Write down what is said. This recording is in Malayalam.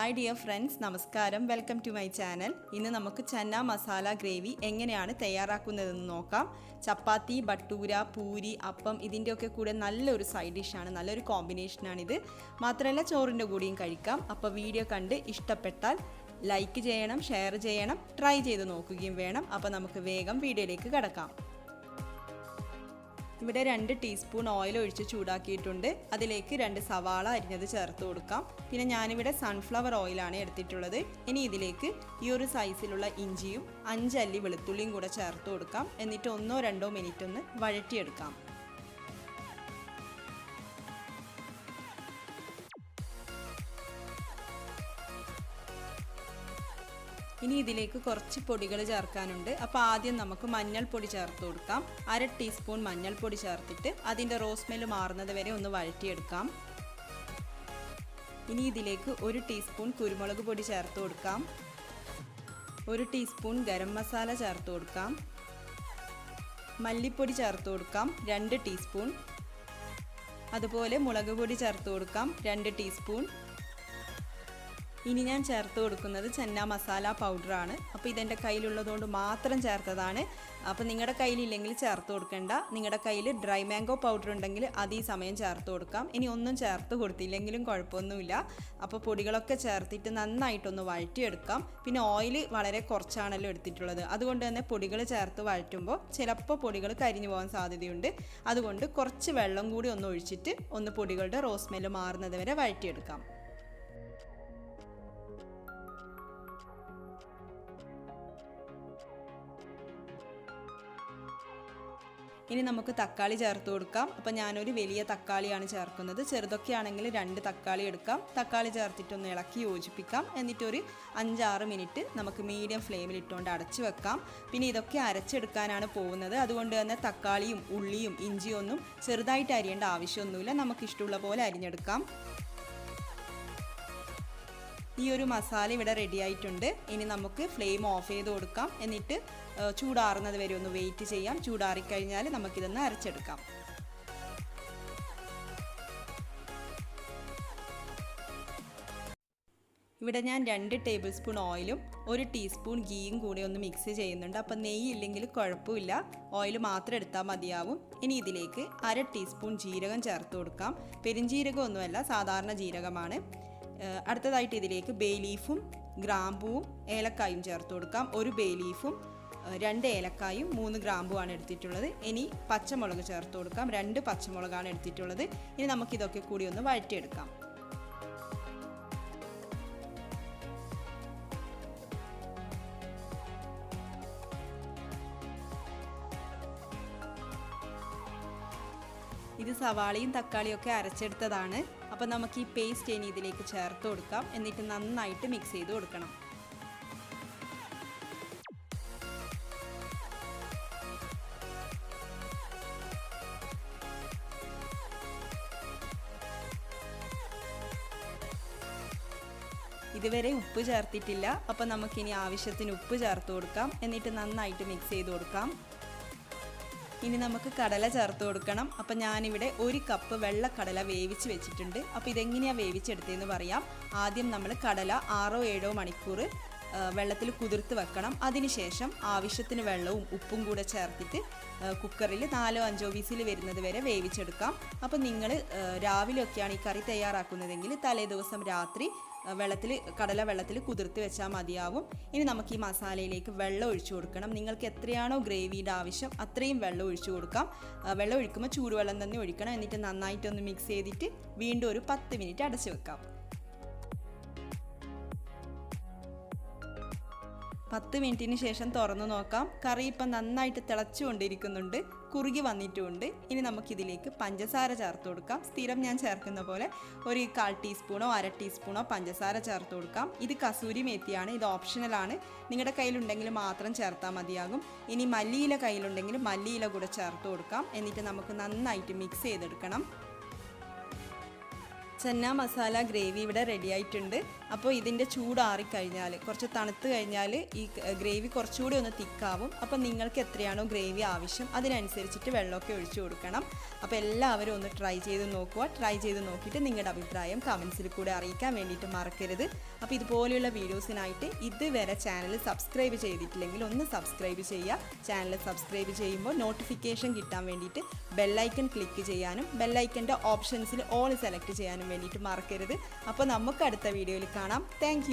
ഹായ് ഡിയർ ഫ്രണ്ട്സ്, നമസ്കാരം. Welcome to my channel. ഇന്ന് നമുക്ക് ചന്ന മസാല ഗ്രേവി എങ്ങനെയാണ് തയ്യാറാക്കുന്നതെന്ന് നോക്കാം. ചപ്പാത്തി, ബട്ടൂര, പൂരി, അപ്പം ഇതിൻ്റെയൊക്കെ കൂടെ നല്ലൊരു സൈഡ് ഡിഷാണ്, നല്ലൊരു കോമ്പിനേഷനാണിത്. മാത്രമല്ല ചോറിൻ്റെ കൂടിയും കഴിക്കാം. അപ്പോൾ വീഡിയോ കണ്ട് ഇഷ്ടപ്പെട്ടാൽ ലൈക്ക് ചെയ്യണം, ഷെയർ ചെയ്യണം, ട്രൈ ചെയ്ത് നോക്കുകയും വേണം. അപ്പോൾ നമുക്ക് വേഗം വീഡിയോയിലേക്ക് കടക്കാം. ഇവിടെ 2 ടീസ്പൂൺ ഓയിൽ ഒഴിച്ച് ചൂടാക്കിയിട്ടുണ്ട്. അതിലേക്ക് 2 സവാള അരിഞ്ഞത് ചേർത്ത് കൊടുക്കാം. പിന്നെ ഞാനിവിടെ സൺഫ്ലവർ ഓയിലാണ് എടുത്തിട്ടുള്ളത്. ഇനി ഇതിലേക്ക് ഈ ഒരു സൈസിലുള്ള ഇഞ്ചിയും 5 അല്ലി വെളുത്തുള്ളിയും കൂടെ ചേർത്ത് കൊടുക്കാം. എന്നിട്ട് 1-2 മിനിറ്റ് ഒന്ന് വഴറ്റിയെടുക്കാം. ഇനി ഇതിലേക്ക് കുറച്ച് പൊടികൾ ചേർക്കാനുണ്ട്. അപ്പോൾ ആദ്യം നമുക്ക് മഞ്ഞൾപ്പൊടി ചേർത്ത് കൊടുക്കാം. 1/2 ടീസ്പൂൺ മഞ്ഞൾപ്പൊടി ചേർത്തിട്ട് അതിൻ്റെ റോസ് സ്മെല്ല് മാറുന്നത് വരെ ഒന്ന് വഴറ്റിയെടുക്കാം. ഇനി ഇതിലേക്ക് 1 ടീസ്പൂൺ കുരുമുളക് പൊടി ചേർത്ത് കൊടുക്കാം. 1 ടീസ്പൂൺ ഗരം മസാല ചേർത്ത് കൊടുക്കാം. മല്ലിപ്പൊടി ചേർത്ത് കൊടുക്കാം 2 ടീസ്പൂൺ. അതുപോലെ മുളക് പൊടി ചേർത്ത് കൊടുക്കാം 2 ടീസ്പൂൺ. ഇനി ഞാൻ ചേർത്ത് കൊടുക്കുന്നത് ചന്ന മസാല പൗഡറാണ്. അപ്പോൾ ഇതെൻ്റെ കയ്യിലുള്ളതുകൊണ്ട് മാത്രം ചേർത്തതാണ്. അപ്പോൾ നിങ്ങളുടെ കയ്യിലില്ലെങ്കിൽ ചേർത്ത് കൊടുക്കേണ്ട. നിങ്ങളുടെ കയ്യിൽ ഡ്രൈ മാംഗോ പൗഡർ ഉണ്ടെങ്കിൽ അത് ഈ സമയം ചേർത്ത് കൊടുക്കാം. ഇനി ഒന്നും ചേർത്ത് കൊടുത്തില്ലെങ്കിലും കുഴപ്പമൊന്നുമില്ല. അപ്പോൾ പൊടികളൊക്കെ ചേർത്തിട്ട് നന്നായിട്ടൊന്ന് വഴറ്റിയെടുക്കാം. പിന്നെ ഓയിൽ വളരെ കുറച്ചാണല്ലോ എടുത്തിട്ടുള്ളത്. അതുകൊണ്ട് തന്നെ പൊടികൾ ചേർത്ത് വഴറ്റുമ്പോൾ ചിലപ്പോൾ പൊടികൾ കരിഞ്ഞു പോകാൻ സാധ്യതയുണ്ട്. അതുകൊണ്ട് കുറച്ച് വെള്ളം കൂടി ഒന്ന് ഒഴിച്ചിട്ട് ഒന്ന് പൊടികളുടെ റോസ് സ്മെല്ല് മാറുന്നത് വരെ വഴറ്റിയെടുക്കാം. ഇനി നമുക്ക് തക്കാളി ചേർത്ത് കൊടുക്കാം. അപ്പോൾ ഞാനൊരു വലിയ തക്കാളിയാണ് ചേർക്കുന്നത്. ചെറുതൊക്കെ ആണെങ്കിൽ 2 തക്കാളി എടുക്കാം. തക്കാളി ചേർത്തിട്ടൊന്ന് ഇളക്കി യോജിപ്പിക്കാം. എന്നിട്ടൊരു 5-6 മിനിറ്റ് നമുക്ക് മീഡിയം ഫ്ലെയിമിൽ ഇട്ടുകൊണ്ട് അടച്ചു വെക്കാം. പിന്നെ ഇതൊക്കെ അരച്ചെടുക്കാനാണ് പോകുന്നത്. അതുകൊണ്ട് തന്നെ തക്കാളിയും ഉള്ളിയും ഇഞ്ചിയും ഒന്നും ചെറുതായിട്ട് അരിയേണ്ട ആവശ്യമൊന്നുമില്ല. നമുക്കിഷ്ടമുള്ള പോലെ അരിഞ്ഞെടുക്കാം. ഈ ഒരു മസാല ഇവിടെ റെഡി ആയിട്ടുണ്ട്. ഇനി നമുക്ക് ഫ്ലെയിം ഓഫ് ചെയ്ത് കൊടുക്കാം. എന്നിട്ട് ചൂടാറുന്നത് വരെ ഒന്ന് വെയിറ്റ് ചെയ്യാം. ചൂടാറിക്കഴിഞ്ഞാൽ നമുക്കിതൊന്ന് അരച്ചെടുക്കാം. ഇവിടെ ഞാൻ 2 ടേബിൾ സ്പൂൺ ഓയിലും 1 ടീസ്പൂൺ ഗീയും കൂടി ഒന്ന് മിക്സ് ചെയ്യുന്നുണ്ട്. അപ്പം നെയ്യ് ഇല്ലെങ്കിൽ കുഴപ്പമില്ല, ഓയിൽ മാത്രം എടുത്താൽ മതിയാവും. ഇനി ഇതിലേക്ക് 1/2 ടീസ്പൂൺ ജീരകം ചേർത്ത് കൊടുക്കാം. പെരുംജീരകം ഒന്നുമല്ല, സാധാരണ ജീരകമാണ്. അടുത്തതായിട്ട് ഇതിലേക്ക് ബേ ലീഫും ഗ്രാമ്പൂവും ഏലക്കായും ചേർത്ത് കൊടുക്കാം. 1 ബേ ലീഫും 2 ഏലക്കായും 3 ഗ്രാമ്പുമാണ് എടുത്തിട്ടുള്ളത്. ഇനി പച്ചമുളക് ചേർത്ത് കൊടുക്കാം. 2 പച്ചമുളകാണ് എടുത്തിട്ടുള്ളത്. ഇനി നമുക്കിതൊക്കെ കൂടി ഒന്ന് വഴറ്റിയെടുക്കാം. ഇത് സവാളയും തക്കാളിയും ഒക്കെ അരച്ചെടുത്തതാണ്. അപ്പോൾ നമുക്ക് ഈ പേസ്റ്റ് ഇനി ഇതിലേക്ക് ചേർത്ത് കൊടുക്കാം. എന്നിട്ട് നന്നായിട്ട് മിക്സ് ചെയ്ത് കൊടുക്കണം. ഇതുവരെ ഉപ്പ് ചേർത്തിട്ടില്ല. അപ്പോൾ നമുക്കിനി ആവശ്യത്തിന് ഉപ്പ് ചേർത്ത് കൊടുക്കാം. എന്നിട്ട് നന്നായിട്ട് മിക്സ് ചെയ്ത് കൊടുക്കാം. ഇനി നമുക്ക് കടല ചേർത്ത് കൊടുക്കണം. അപ്പം ഞാനിവിടെ 1 കപ്പ് വെള്ളക്കടല വേവിച്ച് വെച്ചിട്ടുണ്ട്. അപ്പോൾ ഇതെങ്ങനെയാണ് വേവിച്ചെടുത്തതെന്ന് പറയാം. ആദ്യം നമ്മൾ കടല 6-7 മണിക്കൂർ വെള്ളത്തിൽ കുതിർത്ത് വെക്കണം. അതിനുശേഷം ആവശ്യത്തിന് വെള്ളവും ഉപ്പും കൂടെ ചേർത്തിട്ട് കുക്കറിൽ 4-5 വിസിൽ വരുന്നത് വരെ വേവിച്ചെടുക്കാം. അപ്പോൾ നിങ്ങൾ രാവിലെയൊക്കെയാണ് ഈ കറി തയ്യാറാക്കുന്നതെങ്കിൽ തലേദിവസം രാത്രി കടല വെള്ളത്തിൽ കുതിർത്ത് വെച്ചാൽ മതിയാവും. ഇനി നമുക്ക് ഈ മസാലയിലേക്ക് വെള്ളം ഒഴിച്ചു കൊടുക്കണം. നിങ്ങൾക്ക് എത്രയാണോ ഗ്രേവിയുടെ ആവശ്യം അത്രയും വെള്ളം ഒഴിച്ചു കൊടുക്കാം. വെള്ളം ഒഴിക്കുമ്പോൾ ചൂടുവെള്ളം തന്നെ ഒഴിക്കണം. എന്നിട്ട് നന്നായിട്ടൊന്ന് മിക്സ് ചെയ്തിട്ട് വീണ്ടും ഒരു 10 മിനിറ്റ് അടച്ചു വെക്കാം. 10 മിനിറ്റിന് ശേഷം തുറന്നു നോക്കാം. കറി ഇപ്പം നന്നായിട്ട് തിളച്ചുകൊണ്ടിരിക്കുന്നുണ്ട്, കുറുകി വന്നിട്ടുമുണ്ട്. ഇനി നമുക്കിതിലേക്ക് പഞ്ചസാര ചേർത്ത് കൊടുക്കാം. സ്ഥിരം ഞാൻ ചേർക്കുന്ന പോലെ ഒരു 1/4 ടീസ്പൂണോ 1/2 ടീസ്പൂണോ പഞ്ചസാര ചേർത്ത് കൊടുക്കാം. ഇത് കസൂരി മേത്തിയാണ്, ഇത് ഓപ്ഷണലാണ്. നിങ്ങളുടെ കയ്യിലുണ്ടെങ്കിൽ മാത്രം ചേർത്താൽ മതിയാകും. ഇനി മല്ലിയില കയ്യിലുണ്ടെങ്കിൽ മല്ലിയില കൂടെ ചേർത്ത് കൊടുക്കാം. എന്നിട്ട് നമുക്ക് നന്നായിട്ട് മിക്സ് ചെയ്തെടുക്കണം. ചന്ന മസാല ഗ്രേവി ഇവിടെ റെഡി ആയിട്ടുണ്ട്. അപ്പോൾ ഇതിൻ്റെ ചൂടാറിക്കഴിഞ്ഞാൽ കുറച്ച് തണുത്ത് കഴിഞ്ഞാൽ ഈ ഗ്രേവി കുറച്ചുകൂടി ഒന്ന് തിക്കാവും. അപ്പോൾ നിങ്ങൾക്ക് എത്രയാണോ ഗ്രേവി ആവശ്യം അതിനനുസരിച്ചിട്ട് വെള്ളമൊക്കെ ഒഴിച്ചു കൊടുക്കണം. അപ്പോൾ എല്ലാവരും ഒന്ന് ട്രൈ ചെയ്ത് നോക്കുക. ട്രൈ ചെയ്ത് നോക്കിയിട്ട് നിങ്ങളുടെ അഭിപ്രായം കമൻസിൽ കൂടെ അറിയിക്കാൻ വേണ്ടിയിട്ട് മറക്കരുത്. അപ്പോൾ ഇതുപോലെയുള്ള വീഡിയോസിനായിട്ട് ഇതുവരെ ചാനൽ സബ്സ്ക്രൈബ് ചെയ്തിട്ടില്ലെങ്കിൽ ഒന്ന് സബ്സ്ക്രൈബ് ചെയ്യുക. ചാനൽ സബ്സ്ക്രൈബ് ചെയ്യുമ്പോൾ നോട്ടിഫിക്കേഷൻ കിട്ടാൻ വേണ്ടിയിട്ട് ബെല്ലൈക്കൺ ക്ലിക്ക് ചെയ്യാനും ബെല്ലൈക്കൻ്റെ ഓപ്ഷൻസിൽ ഓൾ സെലക്ട് ചെയ്യാനും വേണ്ടിയിട്ട് മറക്കരുത്. അപ്പോൾ നമുക്ക് അടുത്ത വീഡിയോയിൽ കാണാം. താങ്ക്